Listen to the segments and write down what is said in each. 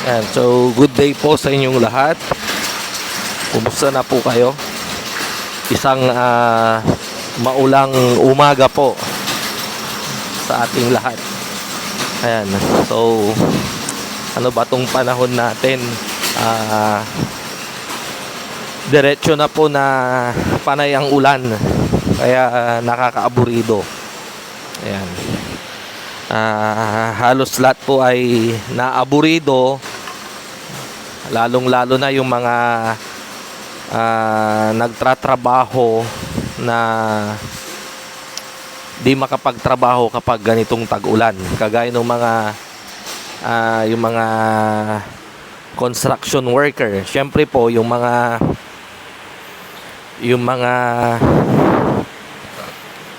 Yan. So, good day po sa inyong lahat. Kumusta na po kayo? Isang maulang umaga po sa ating lahat. Ayan. So, ano ba tong panahon natin? Diretso na po na panay ang ulan. Kaya nakakaaburido. Ayan. Halos lahat po ay naaburido, lalong-lalo na yung mga nagtratrabaho na di makapagtrabaho kapag ganitong tag-ulan, kagaya ng mga yung mga construction worker. Siyempre po yung mga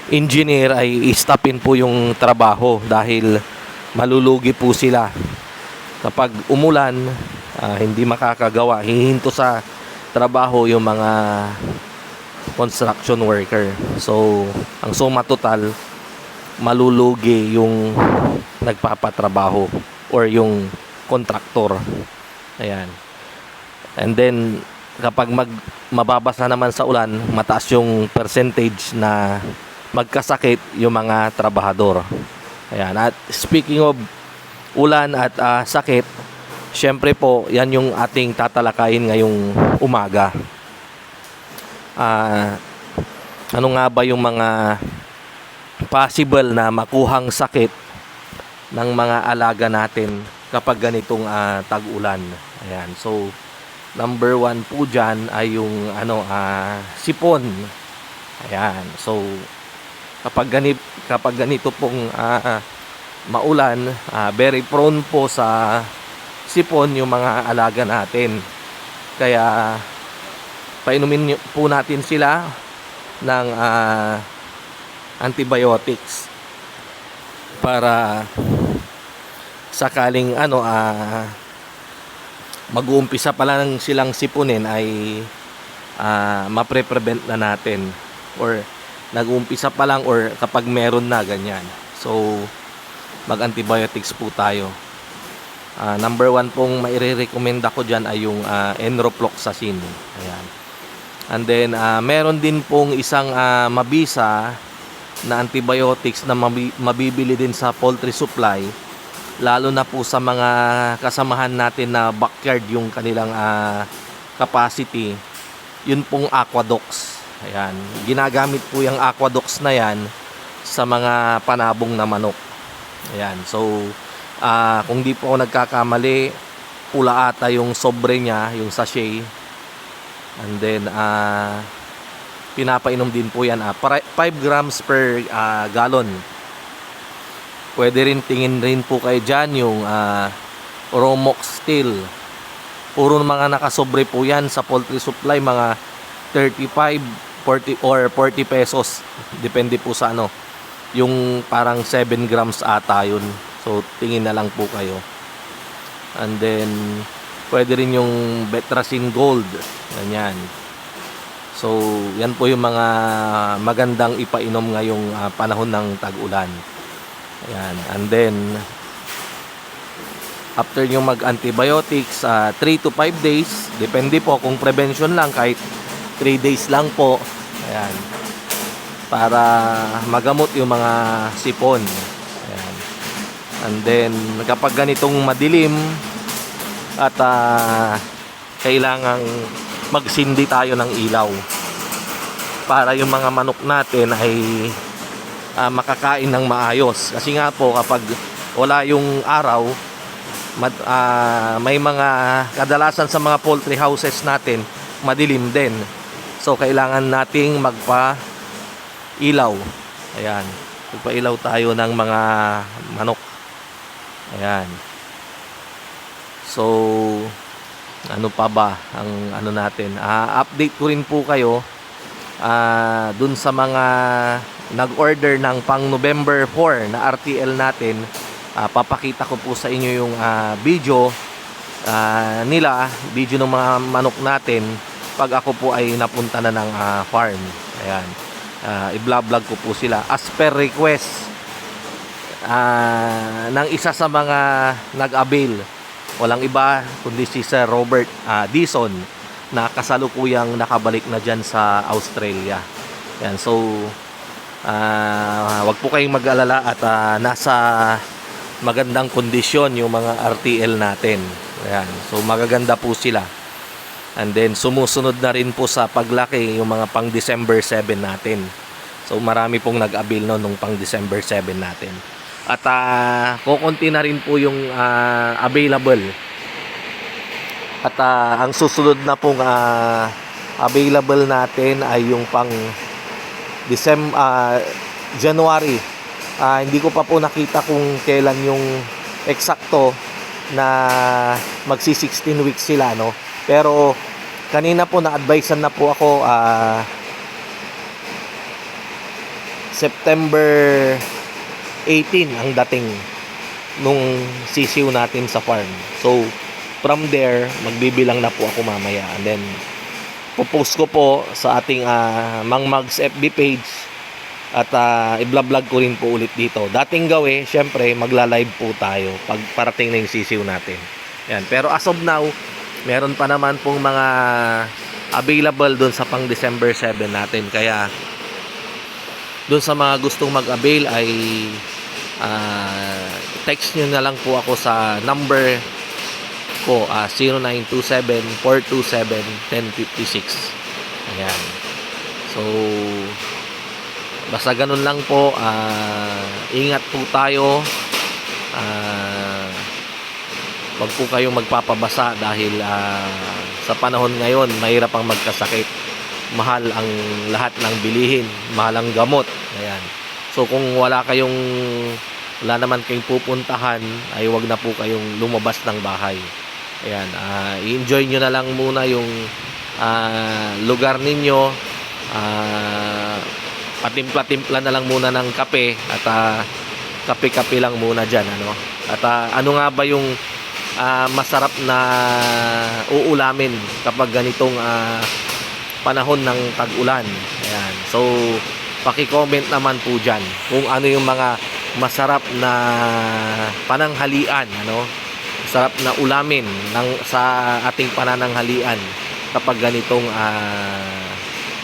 engineer ay i-stopin po yung trabaho dahil malulugi po sila kapag umulan. Hindi makakagawa, hihinto sa trabaho yung mga construction worker. So ang suma total, malulugi yung nagpapatrabaho or yung kontraktor. Ayan. And then kapag mababasa naman sa ulan, mataas yung percentage na magkasakit yung mga trabahador. Ayan. At speaking of ulan at sakit, syempre po, yan yung ating tatalakayin ngayong umaga. Ano nga ba yung mga possible na makuhang sakit ng mga alaga natin kapag ganitong tag-ulan? Ayan. So, number 1 po dyan ay yung sipon. Ayan. So, kapag ganito pong maulan, very prone po sa sipon yung mga alaga natin. Kaya painumin po natin sila ng antibiotics para sakaling mag-uumpisa pa lang silang sipunin ay mapre-prevent na natin, or nag-uumpisa pa lang or kapag meron na ganyan. So mag-antibiotics po tayo. Number 1 pong maire-recommenda ko dyan ay yung enrofloxacin. Ayan. And then meron din pong isang mabisa na antibiotics na mabibili din sa poultry supply, lalo na po sa mga kasamahan natin na backyard yung kanilang capacity. Yun pong Aquadox. Ayan, ginagamit po yung Aquadox na yan sa mga panabong na manok. Ayan, so kung di po ako nagkakamali, pula ata yung sobre niya, yung sachet. And then pinapainom din po yan 5 grams per gallon. Pwede rin tingin rin po kayo dyan yung Romox Steel. Puro mga nakasobre po yan sa poultry supply, mga 35, 40 or 40 pesos, depende po sa yung parang 7 grams ata yun. So tingin na lang po kayo. And then pwede rin yung Betracin Gold, ganyan. So yan po yung mga magandang ipainom ngayong panahon ng tag-ulan. Ayan. And then after yung mag-antibiotics, 3 to 5 days, depende po kung prevention lang, kahit 3 days lang po. Ayan. Para magamot yung mga sipon. Ayan. And then kapag ganitong madilim at kailangang magsindi tayo ng ilaw para yung mga manok natin ay makakain ng maayos. Kasi nga po kapag wala yung araw, may mga kadalasan sa mga poultry houses natin madilim din. So kailangan nating magpa-ilaw. Ayan. Magpa-ilaw tayo ng mga manok. Ayan. So ano pa ba ang natin? Update ko rin po kayo dun sa mga nag-order ng pang November 4 na RTL natin. Papakita ko po sa inyo yung video video ng mga manok natin pag ako po ay napunta na ng farm. Ayan. I-vlog ko po sila as per request ng isa sa mga nag-avail Walang iba kundi si Sir Robert Dizon na kasalukuyang nakabalik na dyan sa Australia. Yan, so wag po kayong mag-alala at nasa magandang kondisyon yung mga RTL natin. Ayan, so magaganda po sila. And then sumusunod na rin po sa paglaki yung mga pang December 7 natin. So marami pong nag-avail nung pang December 7 natin. At kukunti na rin po yung available. At ang susunod na pong available natin ay yung pang January. Hindi ko pa po nakita kung kailan yung eksakto na magsi 16 weeks sila, no? Pero kanina po na-advisean na po ako September 18 ang dating nung sisiw natin sa farm. So from there, magbibilang na po ako mamaya. And then popost ko po sa ating Mang Mags FB page. At i-vlog ko rin po ulit dito. Dating gawi, syempre magla-live po tayo pag parating na yung sisiw natin. Yan. Pero as of now, meron pa naman pong mga available doon sa pang December 7 natin. Kaya doon sa mga gustong mag-avail ay text nyo na lang po ako sa number ko, 0927-427-1056. Ayan. So basta ganun lang po. Ingat po tayo. Wag po kayong magpapabasa dahil sa panahon ngayon mahirap ang magkasakit. Mahal ang lahat ng bilihin, mahal ang gamot. Ayan. So kung wala naman kayong pupuntahan, ay wag na po kayong lumabas ng bahay. Ayan, i-enjoy nyo na lang muna yung lugar ninyo. Patimpla-timpla na lang muna ng kape at kape-kape lang muna dyan, ano? At ano nga ba yung masarap na uulamin kapag ganitong panahon ng tag-ulan? Ayan. So paki-comment naman po dyan kung ano yung mga masarap na pananghalian, ano? Masarap na ulamin sa ating panananghalian kapag ganitong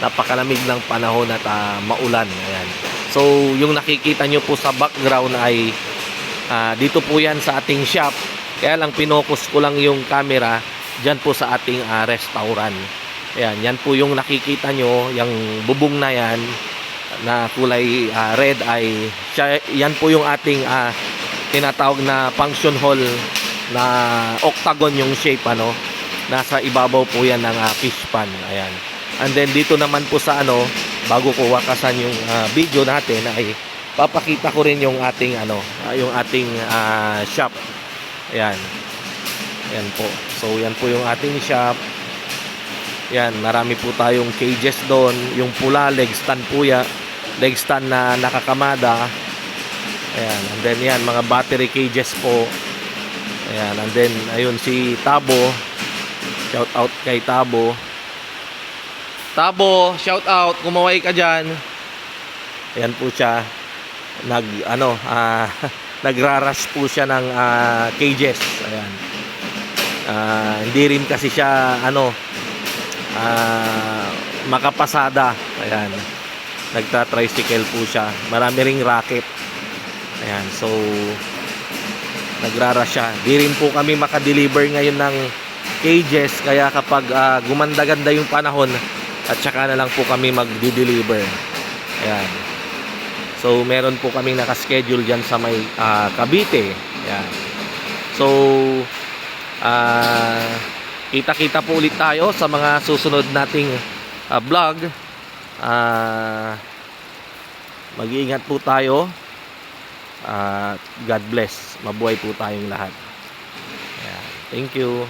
napakalamig ng panahon at maulan. Ayan. So yung nakikita nyo po sa background ay dito po yan sa ating shop. Kaya lang pinokus ko lang yung camera dyan po sa ating restaurant. Ayan, yan po yung nakikita nyo, yung bubong na yan na kulay red ay yan po yung ating tinatawag na function hall na octagon yung shape, ano. Nasa ibabaw po yan ng fish pan. Ayan. And then dito naman po sa bago ko wakasan yung video natin ay papakita ko rin yung ating yung ating shop. Ayan. Ayan po. So yan po yung ating shop. Yan, marami po tayong cages doon. Yung pula, leg stand po yan. Leg stand na nakakamada. Ayan. And then yan, mga battery cages po. Ayan. And then ayun si Tabo. Shout out kay Tabo. Tabo, shout out, kumaway ka dyan. Ayan po siya. Nagrarush po siya ng cages. Ayan. Hindi rin kasi siya makapasada. Ayan. Nagta-tricycle po siya. Marami ring racket. Ayan. So nagrarush siya. Di rin po kami makadeliver ngayon ng cages. Kaya kapag gumanda-ganda yung panahon, at saka na lang po kami magdi-deliver. Ayan. So meron po kaming nakaschedule dyan sa may Cavite. Ayan. So kita-kita po ulit tayo sa mga susunod nating vlog. Mag-iingat po tayo. God bless. Mabuhay po tayong lahat. Ayan. Thank you.